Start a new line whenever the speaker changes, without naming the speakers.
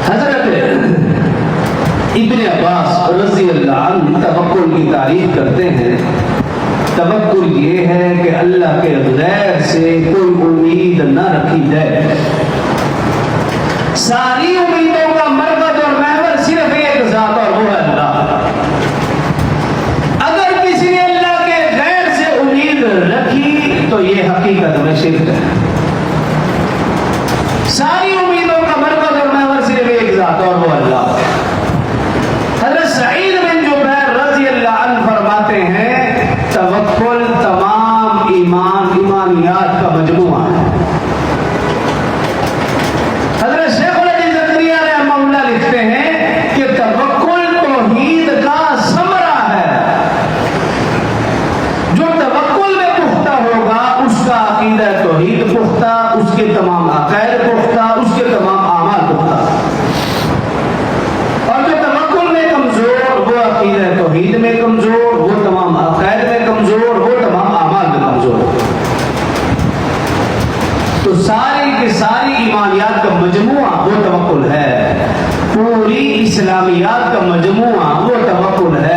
حضرت ابن عباس رضی اللہ عنہ توکل کی تعریف کرتے ہیں. توکل یہ ہے کہ اللہ کے غیر سے کوئی امید نہ رکھی جائے. ساری امیدوں کا مرکز اور محور صرف ایک ذات اور وہ ہے اللہ. اگر کسی نے اللہ کے غیر سے امید رکھی تو یہ حقیقت میں شرک ہے. ساری امیدوں کا مرکز اور محور صرف ایک ذات اور وہ اللہ. حضرت سعید بن جبیر رضی اللہ عنہ فرماتے ہیں توکل تمام ایمانیات کا مجموعہ ہے. حضرت شیخ الحدیث زکریا رحمہ اللہ لکھتے ہیں کہ توکل توحید کا ثمرہ ہے. جو توکل میں پختہ ہوگا اس کا عقیدہ توحید پختہ، اس کے تمام عقائد پختہ، اس کے تمام اعمال پختہ. اور جو توکل میں کمزور، وہ عقیدہ توحید میں کمزور، وہ تمام عقائد میں کمزور، وہ تمام اعمال میں کمزور. تو ساری کی ساری ایمانیات کا مجموعہ وہ توکل ہے. پوری اسلامیات کا مجموعہ وہ توکل ہے.